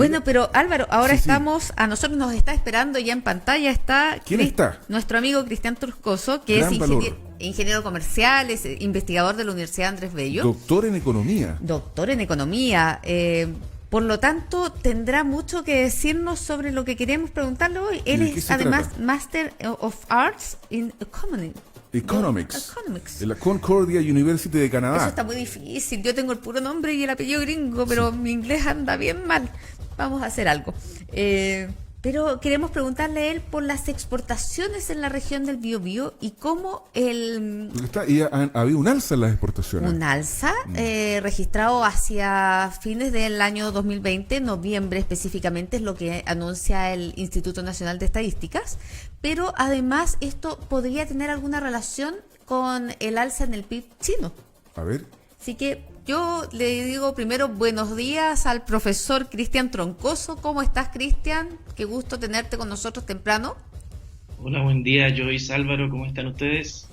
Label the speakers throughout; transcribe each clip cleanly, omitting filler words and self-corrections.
Speaker 1: Bueno, pero Álvaro, ahora
Speaker 2: Sí, sí.
Speaker 1: estamos, a nosotros nos está esperando ya en pantalla, está,
Speaker 2: ¿Quién está?
Speaker 1: nuestro amigo Cristian Truscoso, que
Speaker 2: Gran
Speaker 1: es
Speaker 2: valor.
Speaker 1: ingeniero comercial, es investigador de la Universidad Andrés Bello,
Speaker 2: Doctor en economía.
Speaker 1: doctor en economía. Por lo tanto, tendrá mucho que decirnos sobre lo que queremos preguntarle hoy. Él
Speaker 2: ¿Y de qué
Speaker 1: es
Speaker 2: se
Speaker 1: además
Speaker 2: trata?
Speaker 1: Master of Arts in
Speaker 2: Economics.
Speaker 1: Economics.
Speaker 2: En la Concordia University de Canadá.
Speaker 1: Eso está muy difícil. Yo tengo el puro nombre y el apellido gringo, pero mi inglés anda bien mal. Vamos a hacer algo. Pero queremos preguntarle a él por las exportaciones en la región del Biobío y cómo
Speaker 2: Ha habido un alza en las exportaciones.
Speaker 1: un alza registrado hacia fines del año 2020, noviembre específicamente, es lo que anuncia el Instituto Nacional de Estadísticas, pero además esto podría tener alguna relación con el alza en el PIB chino.
Speaker 2: A ver.
Speaker 1: Así que yo le digo primero buenos días al profesor Cristian Troncoso. ¿Cómo estás, Cristian? Qué gusto tenerte con nosotros temprano.
Speaker 3: Hola, buen día, Joyce, Álvaro, ¿cómo están ustedes?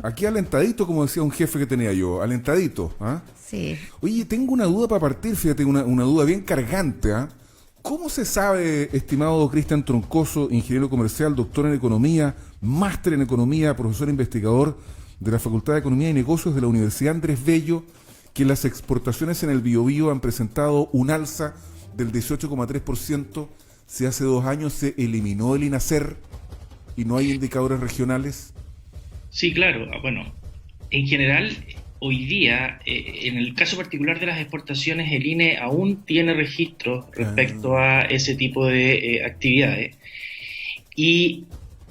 Speaker 2: Aquí alentadito, como decía un jefe que tenía yo. Alentadito. ¿Ah?
Speaker 1: Sí.
Speaker 2: Oye, tengo una duda para partir, fíjate, una duda bien cargante. ¿Ah? ¿Cómo se sabe, estimado Cristian Troncoso, ingeniero comercial, doctor en economía, máster en economía, profesor investigador de la Facultad de Economía y Negocios de la Universidad Andrés Bello, que las exportaciones en el Biobío han presentado un alza del 18,3%, si hace 2 años se eliminó el INASER y no hay indicadores regionales?
Speaker 3: Sí, claro, bueno, en general, hoy día, en el caso particular de las exportaciones, el INE aún tiene registros respecto a ese tipo de actividades. Y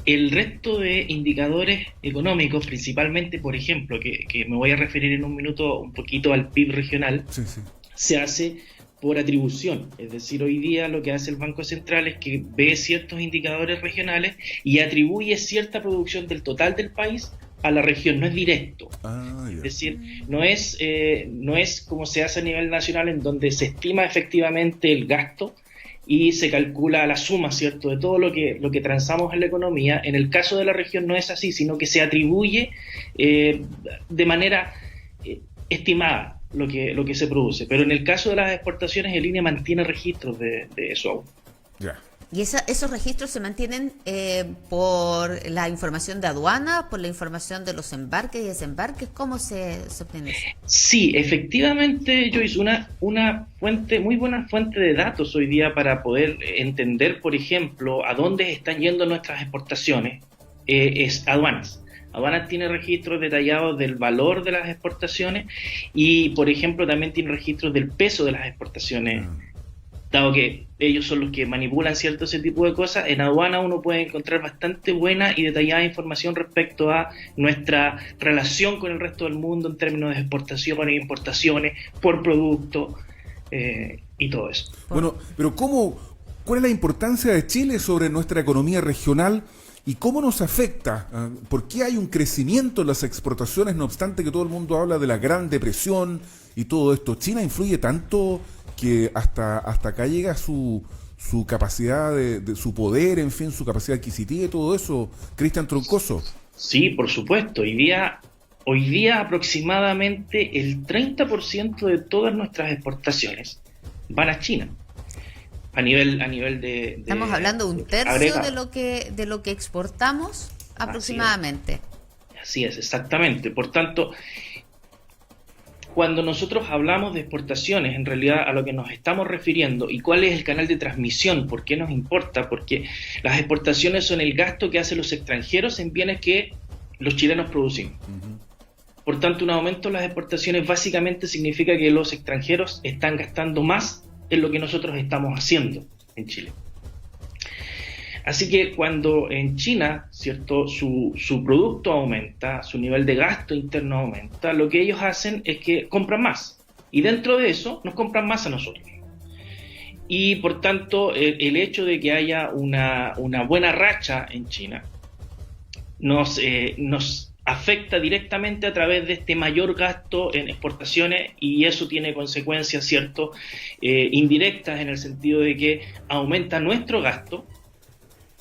Speaker 3: el resto de indicadores económicos, principalmente, por ejemplo, que me voy a referir en un minuto un poquito al PIB regional,
Speaker 2: Sí, sí.
Speaker 3: se hace por atribución. Es decir, hoy día lo que hace el Banco Central es que ve ciertos indicadores regionales y atribuye cierta producción del total del país a la región, no es directo.
Speaker 2: Ah,
Speaker 3: Es decir, no es como se hace a nivel nacional, en donde se estima efectivamente el gasto y se calcula la suma, ¿cierto?, de todo lo que transamos en la economía. En el caso de la región no es así, sino que se atribuye de manera estimada lo que se produce. Pero en el caso de las exportaciones, el INE mantiene registros de eso aún.
Speaker 2: Ya.
Speaker 1: ¿Y esos registros se mantienen por la información de aduana, por la información de los embarques y desembarques? ¿Cómo se obtiene eso?
Speaker 3: Sí, efectivamente, Joyce, una fuente, muy buena fuente de datos hoy día para poder entender, por ejemplo, a dónde están yendo nuestras exportaciones, es aduanas. Aduanas tiene registros detallados del valor de las exportaciones y, por ejemplo, también tiene registros del peso de las exportaciones. Dado que ellos son los que manipulan cierto ese tipo de cosas, en aduana uno puede encontrar bastante buena y detallada información respecto a nuestra relación con el resto del mundo en términos de exportaciones e importaciones por producto y todo eso.
Speaker 2: Bueno, pero ¿cuál es la importancia de Chile sobre nuestra economía regional y cómo nos afecta? ¿Por qué hay un crecimiento en las exportaciones, no obstante que todo el mundo habla de la Gran Depresión y todo esto? ¿China influye tanto que hasta acá llega su capacidad de su poder, en fin, su capacidad adquisitiva y todo eso, Cristian Troncoso?
Speaker 3: Sí, por supuesto. Hoy día aproximadamente el 30% de todas nuestras exportaciones van a China. A nivel de
Speaker 1: Estamos hablando de un tercio
Speaker 3: agregado.
Speaker 1: de lo que exportamos aproximadamente.
Speaker 3: Así es, exactamente. Por tanto, cuando nosotros hablamos de exportaciones, en realidad a lo que nos estamos refiriendo y cuál es el canal de transmisión, ¿por qué nos importa? Porque las exportaciones son el gasto que hacen los extranjeros en bienes que los chilenos producimos. Por tanto, un aumento en las exportaciones básicamente significa que los extranjeros están gastando más en lo que nosotros estamos haciendo en Chile. Así que cuando en China, ¿cierto?, su producto aumenta, su nivel de gasto interno aumenta, lo que ellos hacen es que compran más. Y dentro de eso nos compran más a nosotros. Y por tanto, el hecho de que haya una buena racha en China nos afecta directamente a través de este mayor gasto en exportaciones, y eso tiene consecuencias, ¿cierto?, indirectas, en el sentido de que aumenta nuestro gasto,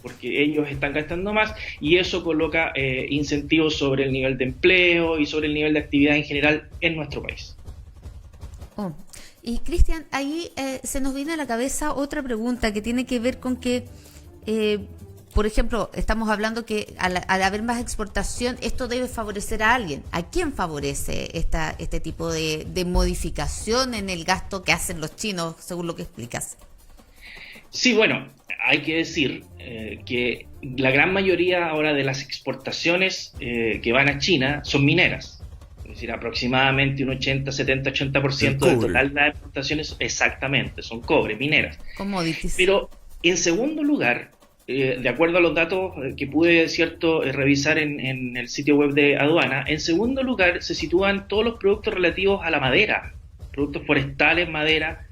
Speaker 3: porque ellos están gastando más, y eso coloca incentivos sobre el nivel de empleo y sobre el nivel de actividad en general en nuestro país.
Speaker 1: Y Cristian, ahí se nos viene a la cabeza otra pregunta que tiene que ver con que, por ejemplo, estamos hablando que al haber más exportación, esto debe favorecer a alguien. ¿A quién favorece este tipo de modificación en el gasto que hacen los chinos, según lo que explicas?
Speaker 3: Sí, bueno, hay que decir que la gran mayoría ahora de las exportaciones que van a China son mineras. Es decir, aproximadamente un 80, 70, 80% del total de las exportaciones, exactamente, son cobre, mineras.
Speaker 1: Commodities.
Speaker 3: Pero en segundo lugar, de acuerdo a los datos que pude revisar en el sitio web de aduana, en segundo lugar se sitúan todos los productos relativos a la madera, productos forestales, madera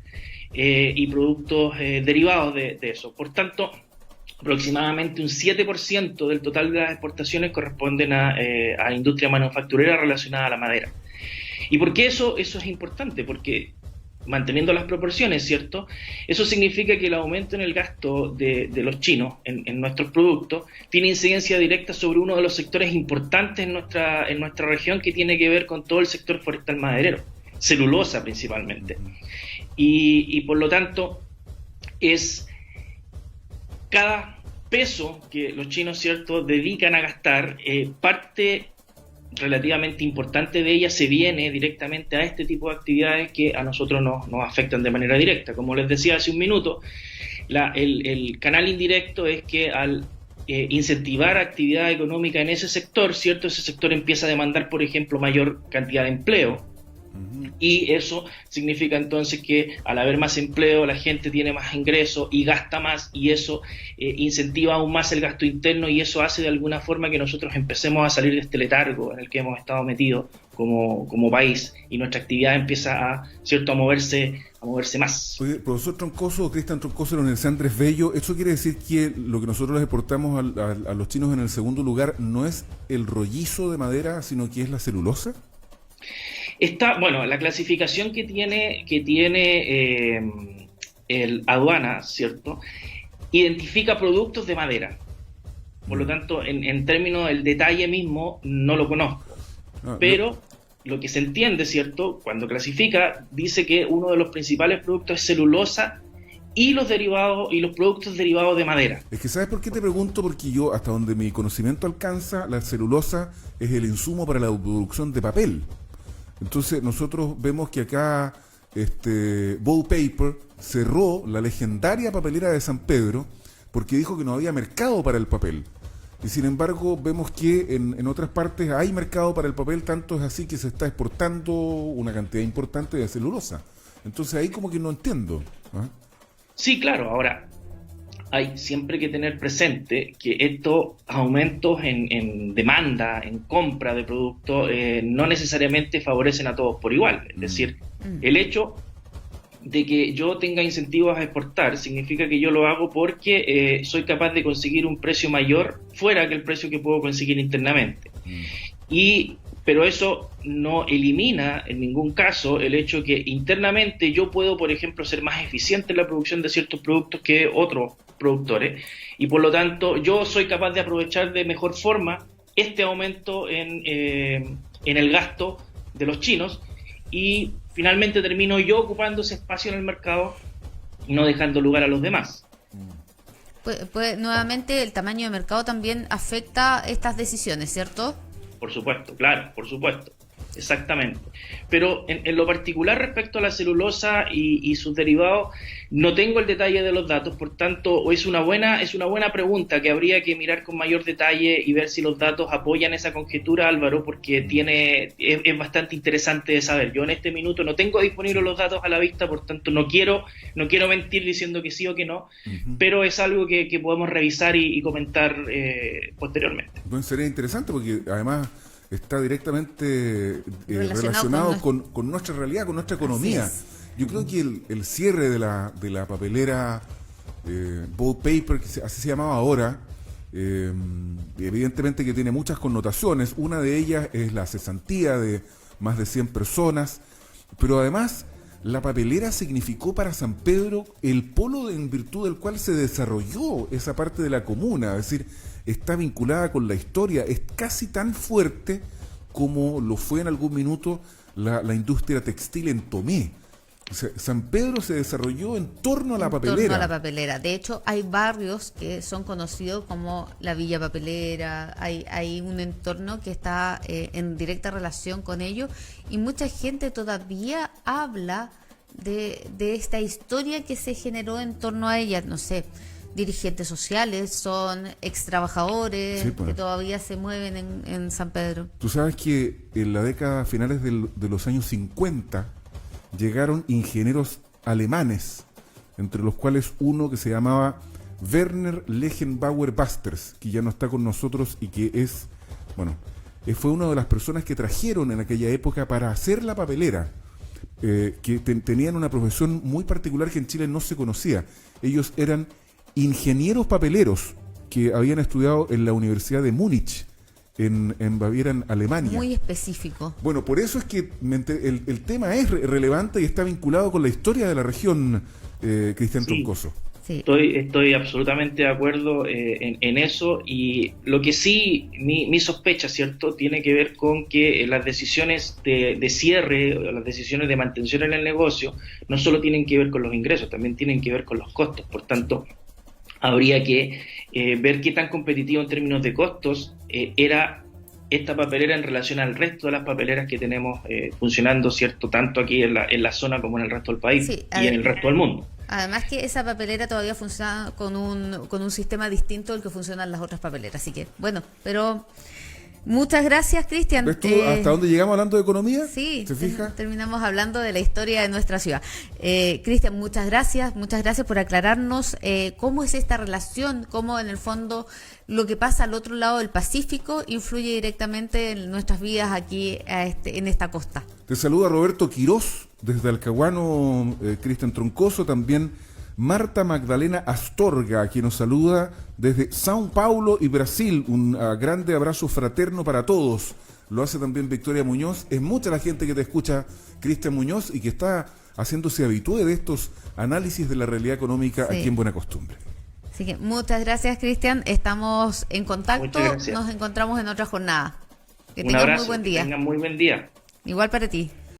Speaker 3: y productos derivados de eso. Por tanto, aproximadamente un 7% del total de las exportaciones corresponden a industria manufacturera relacionada a la madera. ¿Y por qué eso es importante? Porque manteniendo las proporciones, ¿cierto? Eso significa que el aumento en el gasto de los chinos en nuestros productos tiene incidencia directa sobre uno de los sectores importantes en nuestra región, que tiene que ver con todo el sector forestal maderero, celulosa principalmente. Y por lo tanto, es cada peso que los chinos, ¿cierto?, dedican a gastar, parte relativamente importante de ella se viene directamente a este tipo de actividades que a nosotros nos afectan de manera directa. Como les decía hace un minuto, el canal indirecto es que al incentivar actividad económica en ese sector, ¿cierto?, ese sector empieza a demandar, por ejemplo, mayor cantidad de empleo. Y eso significa entonces que al haber más empleo la gente tiene más ingresos y gasta más, y eso incentiva aún más el gasto interno, y eso hace de alguna forma que nosotros empecemos a salir de este letargo en el que hemos estado metidos como país, y nuestra actividad empieza a moverse más.
Speaker 2: Oye, profesor Troncoso, Cristian Troncoso de la Universidad Andrés Bello, ¿eso quiere decir que lo que nosotros les exportamos a los chinos en el segundo lugar no es el rollizo de madera, sino que es la celulosa?
Speaker 3: La clasificación que tiene el aduana, ¿cierto?, identifica productos de madera. Por lo tanto, en términos del detalle mismo, no lo conozco. Pero lo que se entiende, ¿cierto?, cuando clasifica, dice que uno de los principales productos es celulosa y los derivados y los productos derivados de madera.
Speaker 2: Es que, ¿sabes por qué te pregunto? Porque yo, hasta donde mi conocimiento alcanza, la celulosa es el insumo para la producción de papel. Entonces nosotros vemos que acá Bow Paper cerró la legendaria papelera de San Pedro porque dijo que no había mercado para el papel. Y sin embargo vemos que en otras partes hay mercado para el papel, tanto es así que se está exportando una cantidad importante de celulosa. Entonces ahí como que no entiendo.
Speaker 3: Sí, claro. Ahora, hay siempre que tener presente que estos aumentos en demanda, en compra de productos, no necesariamente favorecen a todos por igual. Es decir, el hecho de que yo tenga incentivos a exportar significa que yo lo hago porque soy capaz de conseguir un precio mayor fuera que el precio que puedo conseguir internamente. Pero eso no elimina en ningún caso el hecho que internamente yo puedo, por ejemplo, ser más eficiente en la producción de ciertos productos que otros productores, y por lo tanto yo soy capaz de aprovechar de mejor forma este aumento en el gasto de los chinos, y finalmente termino yo ocupando ese espacio en el mercado y no dejando lugar a los demás.
Speaker 1: Pues nuevamente el tamaño de mercado también afecta estas decisiones, ¿cierto?
Speaker 3: Por supuesto, claro, por supuesto, exactamente. Pero en lo particular respecto a la celulosa y sus derivados, no tengo el detalle de los datos, por tanto es una buena pregunta que habría que mirar con mayor detalle y ver si los datos apoyan esa conjetura, Álvaro, porque es bastante interesante de saber. Yo en este minuto no tengo disponibles los datos a la vista, por tanto no quiero mentir diciendo que sí o que no, pero es algo que podemos revisar y comentar posteriormente.
Speaker 2: Bueno, sería interesante porque además está directamente relacionado con nuestra realidad, con nuestra economía. Yo creo que el cierre de la papelera Bow Paper, que así se llamaba ahora, evidentemente que tiene muchas connotaciones. Una de ellas es la cesantía de más de 100 personas, pero además la papelera significó para San Pedro el polo en virtud del cual se desarrolló esa parte de la comuna, es decir, está vinculada con la historia, es casi tan fuerte como lo fue en algún minuto la industria textil en Tomé. San Pedro se desarrolló en torno a la papelera.
Speaker 1: En torno a la papelera. De hecho, hay barrios que son conocidos como la Villa Papelera, hay un entorno que está en directa relación con ello, y mucha gente todavía habla de esta historia que se generó en torno a ella. No sé, dirigentes sociales, son ex trabajadores,
Speaker 2: sí, pues,
Speaker 1: que todavía se mueven en San Pedro.
Speaker 2: Tú sabes que en la década finales de los años 50 llegaron ingenieros alemanes, entre los cuales uno que se llamaba Werner Legenbauer Basters, que ya no está con nosotros y que es, bueno, fue una de las personas que trajeron en aquella época para hacer la papelera, que tenían una profesión muy particular que en Chile no se conocía. Ellos eran ingenieros papeleros que habían estudiado en la Universidad de Múnich, en Baviera, en Alemania.
Speaker 1: Muy específico.
Speaker 2: Bueno, por eso es que el tema es relevante y está vinculado con la historia de la región, Cristian Troncoso.
Speaker 3: Sí. Estoy absolutamente de acuerdo en eso, y lo que sí, mi sospecha, ¿cierto?, tiene que ver con que las decisiones de cierre, las decisiones de mantención en el negocio, no solo tienen que ver con los ingresos, también tienen que ver con los costos. Por tanto, habría que ver qué tan competitivo en términos de costos era esta papelera en relación al resto de las papeleras que tenemos funcionando, ¿cierto?, tanto aquí en la zona como en el resto del país,
Speaker 1: sí,
Speaker 3: y en el resto del mundo.
Speaker 1: Además que esa papelera todavía funciona con un sistema distinto al que funcionan las otras papeleras. Así que, bueno, pero muchas gracias, Cristian.
Speaker 2: ¿Ves tú hasta dónde llegamos hablando de economía?
Speaker 1: Sí,
Speaker 2: ¿Se fija?
Speaker 1: Terminamos hablando de la historia de nuestra ciudad. Cristian, muchas gracias por aclararnos cómo es esta relación, cómo en el fondo lo que pasa al otro lado del Pacífico influye directamente en nuestras vidas aquí en esta costa.
Speaker 2: Te saluda Roberto Quirós desde Alcahuano, Cristian Troncoso, también Marta Magdalena Astorga, quien nos saluda desde São Paulo y Brasil. Un grande abrazo fraterno para todos. Lo hace también Victoria Muñoz. Es mucha la gente que te escucha, Cristian Muñoz, y que está haciéndose habitué de estos análisis de la realidad económica aquí en Buena Costumbre.
Speaker 1: Así que muchas gracias, Cristian. Estamos en contacto. Nos encontramos en otra jornada. Que tengan muy buen día.
Speaker 3: Que tengan muy buen día.
Speaker 1: Igual para ti.